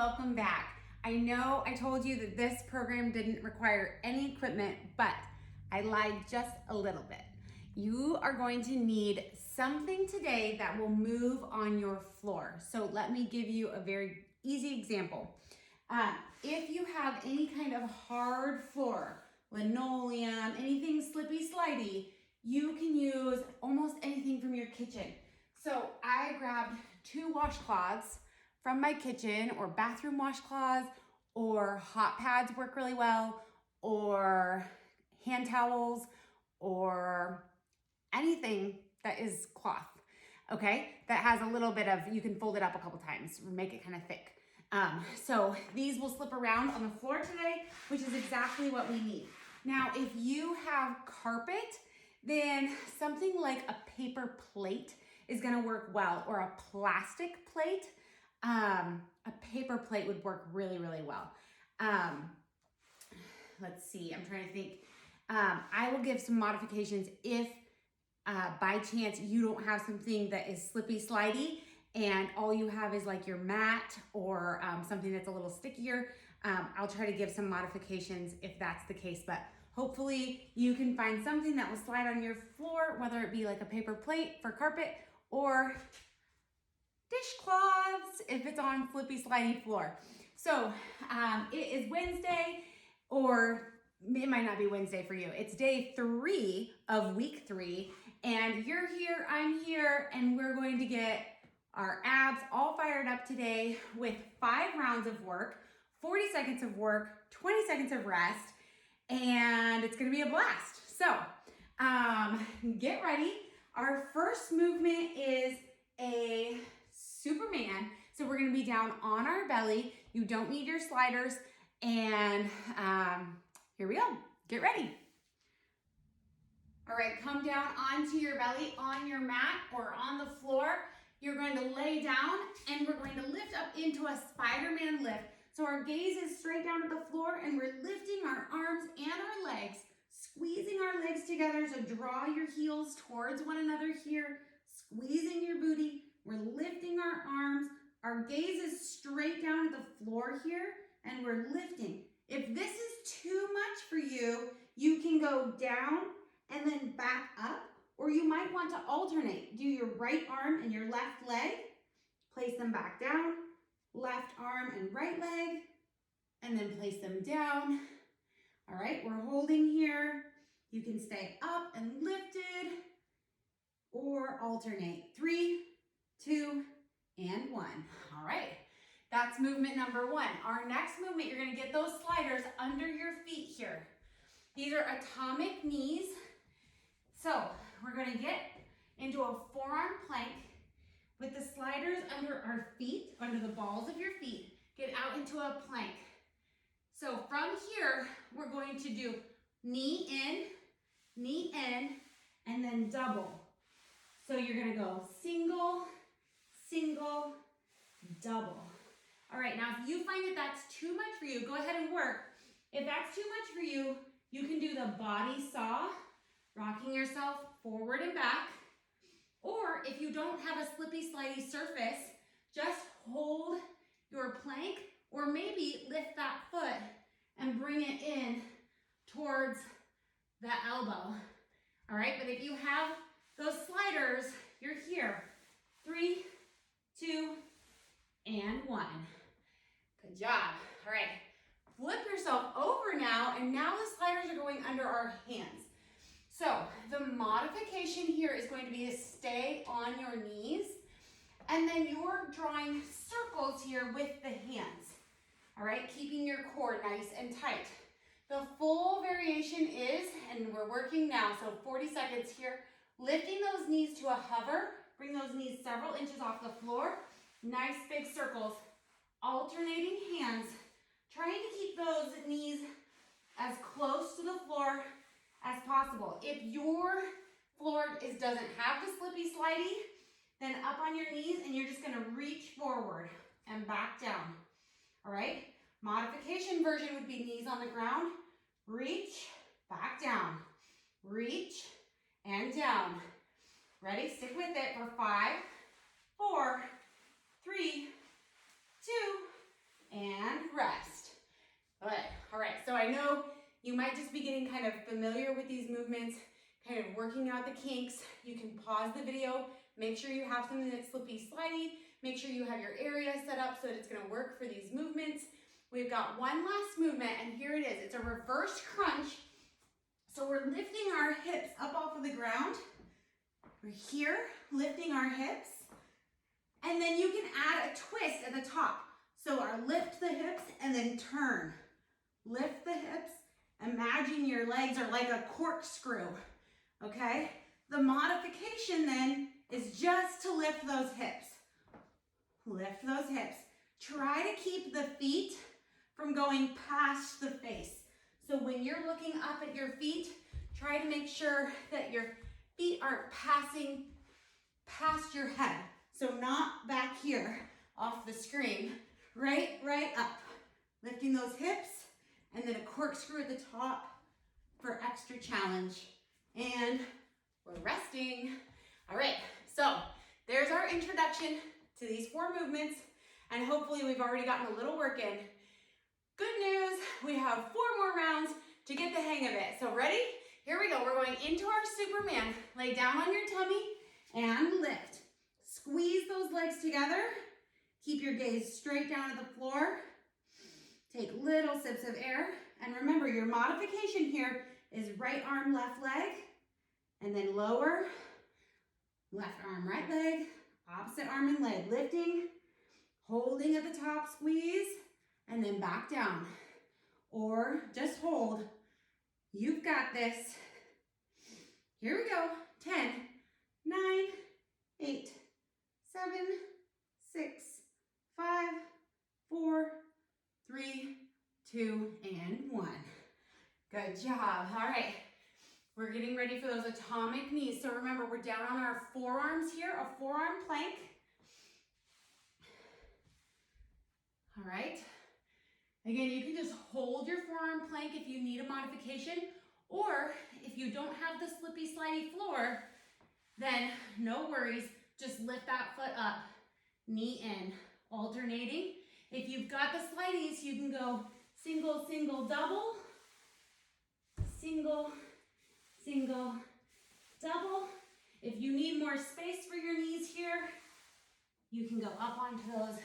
welcome back. I know I told you that this program didn't require any equipment, but I lied just a little bit. You are going to need something today that will move on your floor. So let me give you a very easy example. If you have any kind of hard floor, linoleum, anything slippy slidey, you can use almost anything from your kitchen. So I grabbed 2 washcloths from my kitchen, or bathroom washcloths, or hot pads work really well, or hand towels, or anything that is cloth, okay? That has a little bit of, you can fold it up a couple times, make it kind of thick. So these will slip around on the floor today, which is exactly what we need. Now, if you have carpet, then something like a paper plate is gonna work well, or a plastic plate. A paper plate would work really, really well. Let's see, I'm trying to think. I will give some modifications if by chance you don't have something that is slippy slidey and all you have is like your mat or something that's a little stickier. I'll try to give some modifications if that's the case, but hopefully you can find something that will slide on your floor, whether it be like a paper plate for carpet or dishcloths if it's on flippy slidey floor. So it is Wednesday, or it might not be Wednesday for you. It's day 3 of week 3, and you're here, I'm here, and we're going to get our abs all fired up today with 5 rounds of work, 40 seconds of work, 20 seconds of rest, and it's gonna be a blast. So get ready. Our first movement is a Superman. So we're gonna be down on our belly. You don't need your sliders. And here we go, get ready. All right, come down onto your belly on your mat or on the floor. You're going to lay down and we're going to lift up into a Spider-Man lift. So our gaze is straight down to the floor and we're lifting our arms and our legs, squeezing our legs together. So draw your heels towards one another here, squeezing your booty. We're lifting our arms. Our gaze is straight down to the floor here and we're lifting. If this is too much for you, you can go down and then back up, or you might want to alternate. Do your right arm and your left leg, place them back down, left arm and right leg, and then place them down. All right, we're holding here. You can stay up and lifted, or alternate. 3, 2, and 1. All right, that's movement number 1. Our next movement, you're gonna get those sliders under your feet here. These are atomic knees. So we're gonna get into a forearm plank with the sliders under our feet, under the balls of your feet. Get out into a plank. So from here, we're going to do knee in, and then double. So you're gonna go single, single, double. All right, now if you find that that's too much for you, go ahead and work. If that's too much for you, you can do the body saw, rocking yourself forward and back. Or if you don't have a slippy slidey surface, just hold your plank, or maybe lift that foot and bring it in towards the elbow. All right, but if you have those sliders, you're here. 3, 2, and 1. Good job. All right, flip yourself over now, and now the sliders are going under our hands. So the modification here is going to be to stay on your knees, and then you're drawing circles here with the hands. All right, keeping your core nice and tight. The full variation is, and we're working now, so 40 seconds here, lifting those knees to a hover, bring those knees several inches off the floor, nice big circles, alternating hands, trying to keep those knees as close to the floor as possible. If your floor doesn't have the slippy slidey, then up on your knees and you're just gonna reach forward and back down. All right, modification version would be knees on the ground, reach, back down, reach, and down. Ready? Stick with it for 5, 4, 3, 2, know you might just be getting kind of familiar with these movements, kind of working out the kinks. You can pause the video, make sure you have something that's slippy slidey, make sure you have your area set up so that it's gonna work for these movements. We've got one last movement, and here it is. It's a reverse crunch. So we're lifting our hips up off of the ground. We're here, lifting our hips. And then you can add a twist at the top. So our lift the hips and then turn. Lift the hips. Imagine your legs are like a corkscrew, okay? The modification then is just to lift those hips. Lift those hips. Try to keep the feet from going past the face. So when you're looking up at your feet, try to make sure that your feet aren't passing past your head. So not back here off the screen, right up. Lifting those hips, and then a corkscrew at the top for extra challenge. And we're resting. All right, so there's our introduction to these 4 movements, and hopefully we've already gotten a little work in. Good news, we have 4 more rounds to get the hang of it. So ready? Here we go. We're going into our Superman. Lay down on your tummy and lift. Squeeze those legs together. Keep your gaze straight down at the floor. Take little sips of air. And remember, your modification here is right arm, left leg, and then lower, left arm, right leg, opposite arm and leg. Lifting, holding at the top, squeeze, and then back down. Or just hold. You've got this. Here we go. 10, 9, 8, 7, 6, 5, 4, 3, 2, and 1. Good job. All right. We're getting ready for those atomic knees. So remember, we're down on our forearms here, a forearm plank. All right. Again, you can just hold your forearm plank if you need a modification, or if you don't have the slippy slidey floor, then no worries, just lift that foot up, knee in, alternating. If you've got the slideys, you can go single, single, double, single, single, double. If you need more space for your knees here, you can go up onto those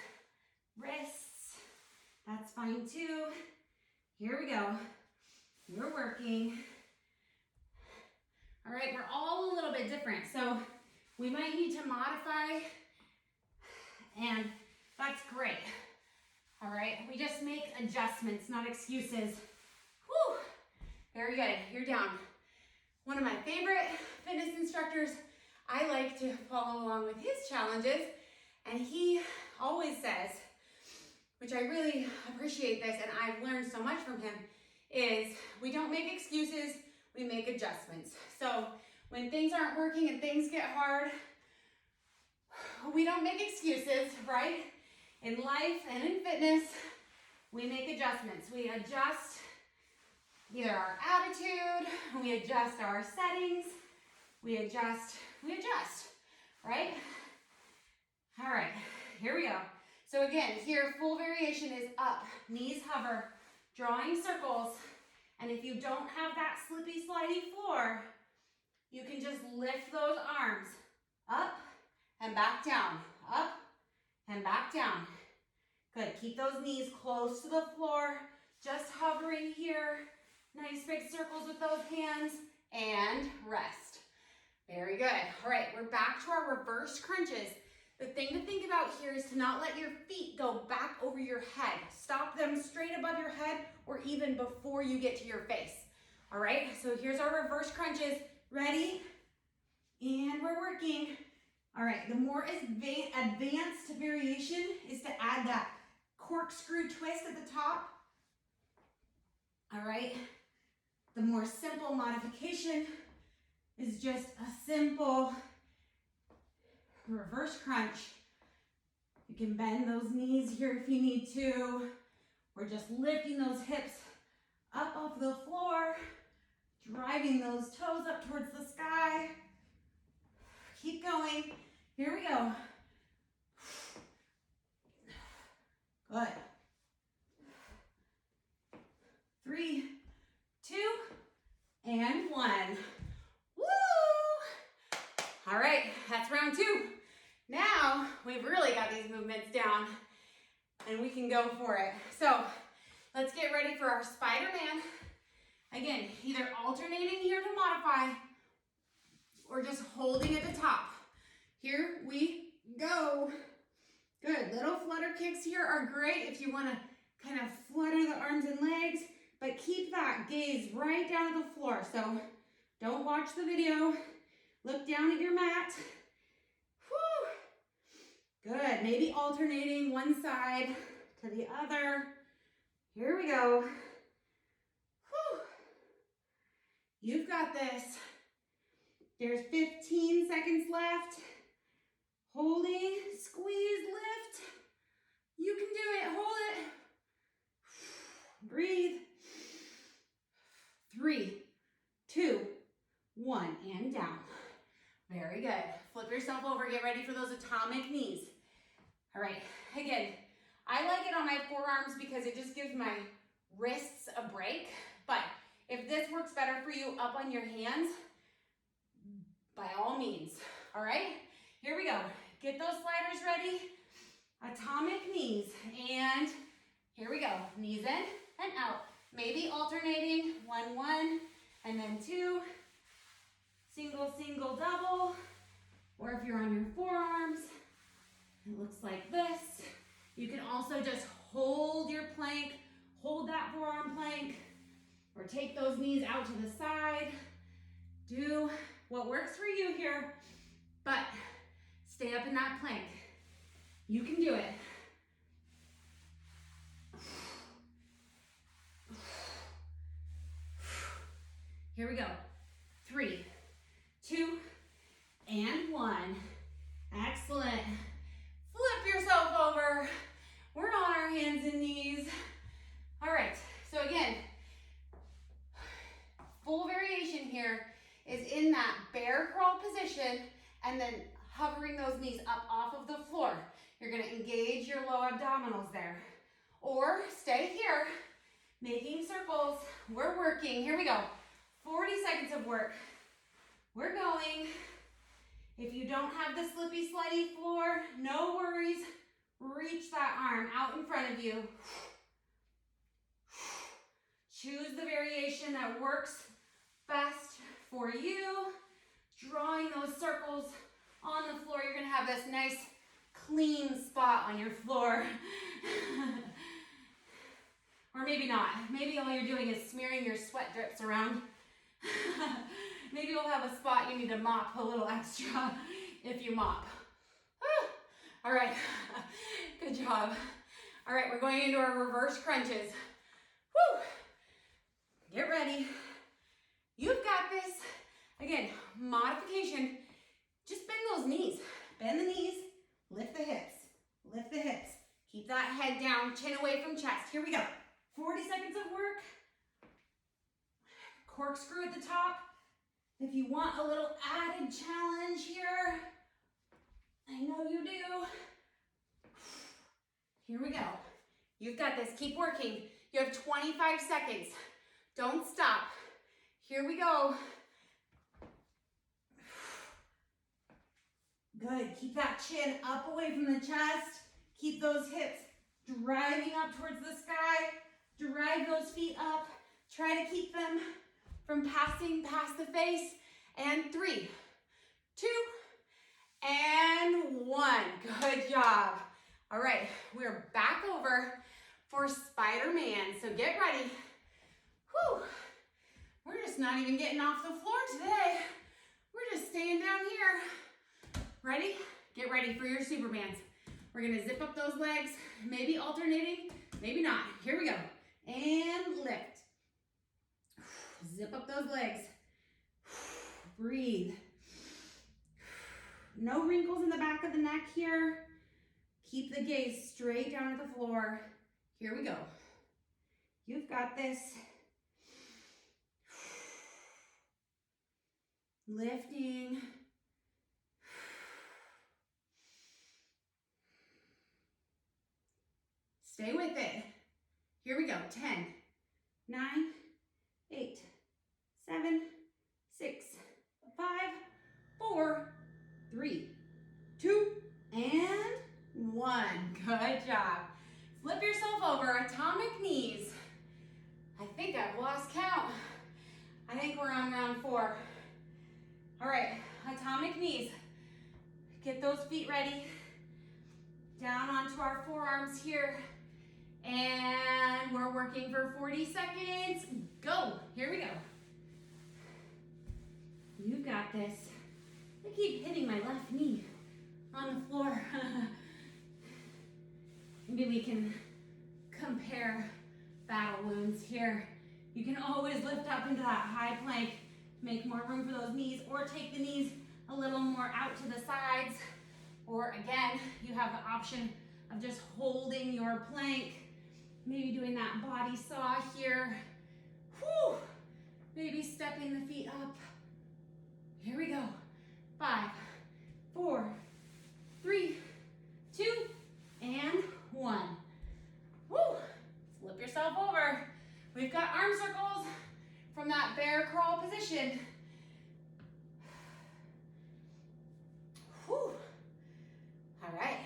wrists. That's fine too. Here we go. We're working. All right, we're all a little bit different. So we might need to modify, and that's great. All right, we just make adjustments, not excuses. Whew, very good, you're down. One of my favorite fitness instructors, I like to follow along with his challenges, and he always says, which I really appreciate this, and I've learned so much from him, is we don't make excuses, we make adjustments. So when things aren't working and things get hard, we don't make excuses, right? In life and in fitness, we make adjustments. We adjust either our attitude, we adjust our settings, we adjust, right? All right, here we go. So again, here, full variation is up, knees hover, drawing circles, and if you don't have that slippy slidey floor, you can just lift those arms up and back down, up and back down. Good, keep those knees close to the floor, just hovering here. Nice big circles with those hands, and rest. Very good. All right, we're back to our reverse crunches. The thing to think about here is to not let your feet go back over your head. Stop them straight above your head or even before you get to your face. All right, so here's our reverse crunches. Ready? And we're working. All right, the more advanced variation is to add that corkscrew twist at the top. All right, the more simple modification is just a simple reverse crunch. You can bend those knees here if you need to. We're just lifting those hips up off the floor, driving those toes up towards the sky. Keep going. Here we go. Good. 3, can go for it. So let's get ready for our Spider-Man. Again, either alternating here to modify or just holding at the top. Here we go. Good, little flutter kicks here are great if you wanna kind of flutter the arms and legs, but keep that gaze right down to the floor. So don't watch the video, look down at your mat. Whew. Good, maybe alternating one side to the other. Here we go. Whew. You've got this. There's 15 seconds left. Holding, squeeze, lift. You can do it, hold it. Breathe. 3, 2, 1, and down. Very good. Flip yourself over, get ready for those atomic knees. All right, again, I like it on my forearms because it just gives my wrists a break, but if this works better for you up on your hands, by all means, all right? Here we go. Get those sliders ready. Atomic knees, and here we go. Knees in and out. Maybe alternating, 1, 1, and then 2. Single, single, double. Or if you're on your forearms, it looks like this. You can also just hold your plank, hold that forearm plank, or take those knees out to the side. Do what works for you here, but stay up in that plank. You can do it. Here we go. 3, 2, and 1. Excellent. Flip yourself over. We're on our hands and knees. All right, so again, full variation here is in that bear crawl position and then hovering those knees up off of the floor. You're gonna engage your low abdominals there. Or stay here, making circles. We're working, here we go. 40 seconds of work. We're going. If you don't have the slippy, slidey floor, no worries. Reach that arm out in front of you. Choose the variation that works best for you. Drawing those circles on the floor. You're gonna have this nice clean spot on your floor. Or maybe not. Maybe all you're doing is smearing your sweat drips around. Maybe you'll have a spot you need to mop a little extra if you mop. All right, good job. All right, we're going into our reverse crunches. Woo! Get ready. You've got this. Again, modification. Just bend those knees. Bend the knees, lift the hips. Lift the hips. Keep that head down, chin away from chest. Here we go. 40 seconds of work. Corkscrew at the top. If you want a little added challenge here, I know you do. Here we go. You've got this. Keep working. You have 25 seconds. Don't stop. Here we go. Good. Keep that chin up away from the chest. Keep those hips driving up towards the sky. Drive those feet up. Try to keep them from passing past the face. And 3, 2, and 1. Good job. All right, we're back over for Spider-Man. So get ready. Whew. We're just not even getting off the floor today. We're just staying down here. Ready? Get ready for your Supermans. We're gonna zip up those legs, maybe alternating, maybe not. Here we go. And lift. Zip up those legs. Breathe. No wrinkles in the back of the neck here. Keep the gaze straight down at the floor. Here we go. You've got this. Lifting. Stay with it. Here we go. 10, 9, 8, 7, 6, 5, 4, 3, 2, and 1. Good job. Flip yourself over, atomic knees. I think I've lost count. I think we're on round 4. All right, atomic knees. Get those feet ready. Down onto our forearms here. And we're working for 40 seconds. Go, here we go. You got this. I keep hitting my left knee on the floor. Maybe we can compare battle wounds here. You can always lift up into that high plank, make more room for those knees, or take the knees a little more out to the sides. Or again, you have the option of just holding your plank, maybe doing that body saw here. Whew. Maybe stepping the feet up. Here we go. 5, 4, 3, 2, and 1. Woo! Flip yourself over. We've got arm circles from that bear crawl position. Whew. All right.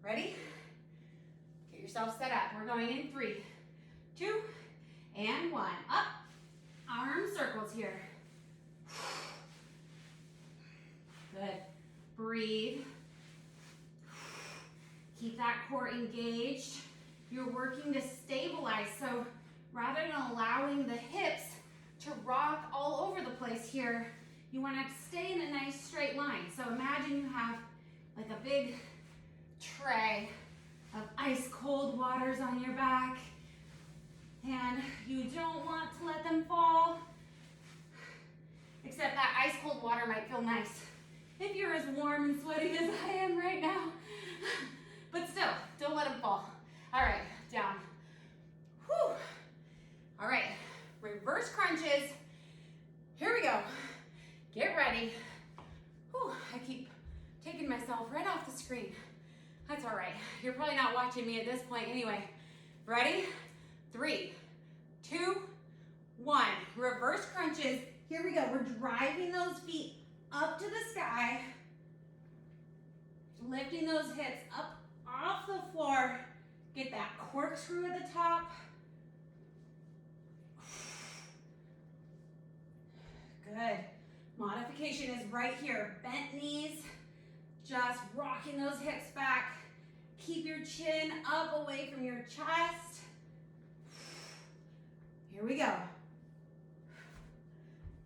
Ready? Get yourself set up. We're going in 3, 2, and 1. Up. Arm circles here. Good. Breathe. Keep that core engaged. You're working to stabilize, so rather than allowing the hips to rock all over the place here, you want to stay in a nice straight line. So imagine you have like a big tray of ice cold waters on your back, and you don't want to let them fall, except that ice cold water might feel nice if you're as warm and sweaty as I am right now. But still, don't let them fall. All right, down. Whew. All right, reverse crunches. Here we go. Get ready. Whew, I keep taking myself right off the screen. That's all right. You're probably not watching me at this point anyway. Ready? 3, 2, 1. Reverse crunches. Here we go. We're driving those feet up to the sky. Lifting those hips up off the floor. Get that corkscrew at the top. Good. Modification is right here. Bent knees. Just rocking those hips back. Keep your chin up away from your chest. Here we go.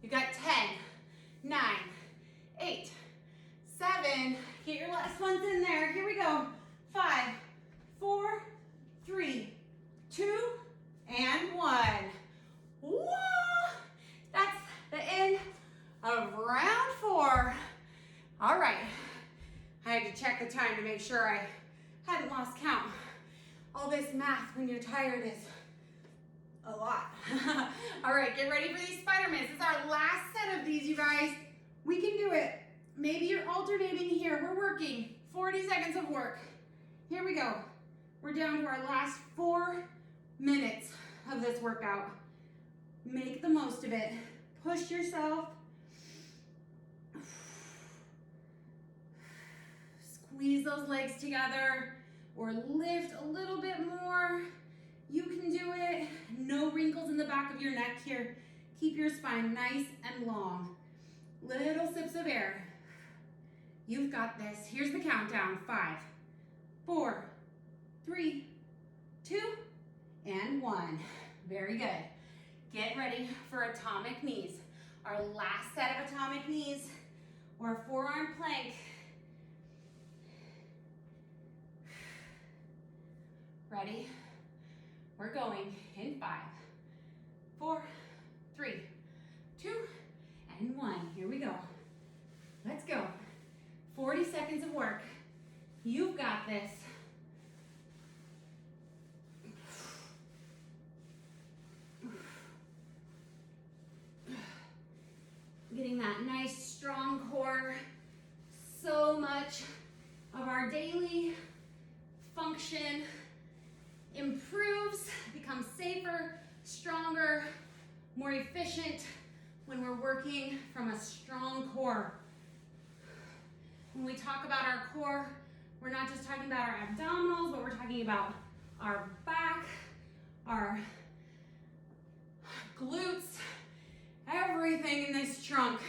You got 10, 9, 8, 7. Get your last ones in there. Here we go. 5, 4, 3, 2, and 1. Whoa! That's the end of round 4. All right. I had to check the time to make sure I hadn't lost count. All this math when you're tired is a lot. All right, get ready for these Spider-Mans. This is our last set of these, you guys. We can do it. Maybe you're alternating here. We're working. 40 seconds of work. Here we go. We're down to our last 4 minutes of this workout. Make the most of it. Push yourself. Squeeze those legs together or lift a little bit more. You can do it. No wrinkles in the back of your neck here. Keep your spine nice and long. Little sips of air. You've got this. Here's the countdown. 5, 4, 3, 2, and 1. Very good. Get ready for atomic knees. Our last set of atomic knees or forearm plank. Ready? We're going in 5, 4, 3, 2, and 1. Here we go. Let's go. 40 seconds of work. You've got this. Getting that nice strong core. So much of our daily function improves, becomes safer, stronger, more efficient when we're working from a strong core. When we talk about our core, We're not just talking about our abdominals, but we're talking about our back, our glutes, everything in this trunk.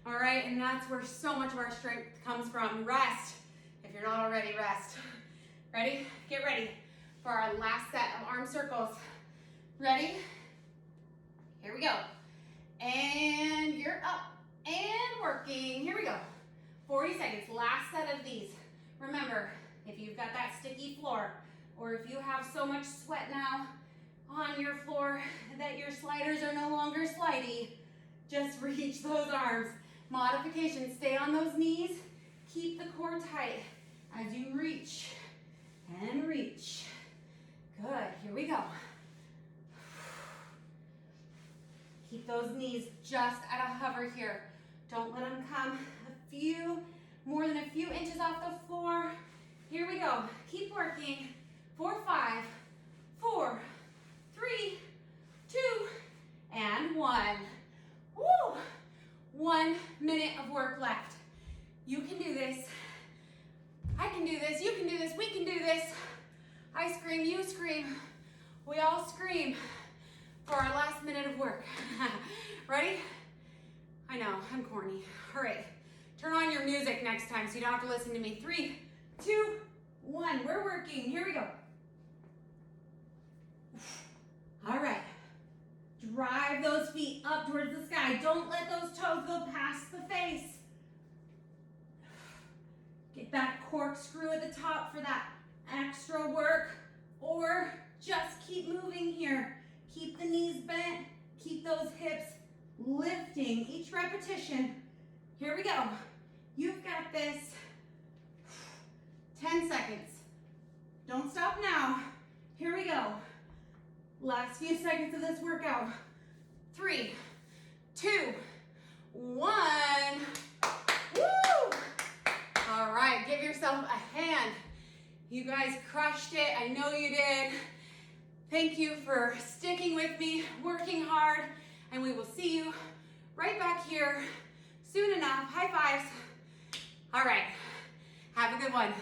All right, and that's where so much of our strength comes from. Rest. If you're not already, rest. Ready? Get ready for our last set of arm circles. Ready? Here we go. And you're up and working. Here we go. 40 seconds, last set of these. Remember, if you've got that sticky floor, or if you have so much sweat now on your floor that your sliders are no longer slidey, just reach those arms. Modification, stay on those knees. Keep the core tight as you reach and reach. Good, here we go. Keep those knees just at a hover here. Don't let them come more than a few inches off the floor. Here we go. Keep working. 4, 5, 4, 3, 2, and 1. Woo! 1 minute of work left. You can do this. I can do this. You can do this. We can do this. I scream, you scream. We all scream for our last minute of work. Ready? I know, I'm corny. All right, turn on your music next time so you don't have to listen to me. 3, 2, 1, we're working. Here we go. All right, drive those feet up towards the sky. Don't let those toes go past the face. Get that corkscrew at the top for that extra work, or just keep moving here. Keep the knees bent, keep those hips lifting each repetition. Here we go. You've got this. 10 seconds. Don't stop now. Here we go. Last few seconds of this workout. 3, 2, 1. Woo! All right, give yourself a hand. You guys crushed it. I know you did. Thank you for sticking with me, working hard, and we will see you right back here soon enough. High fives. All right, have a good one.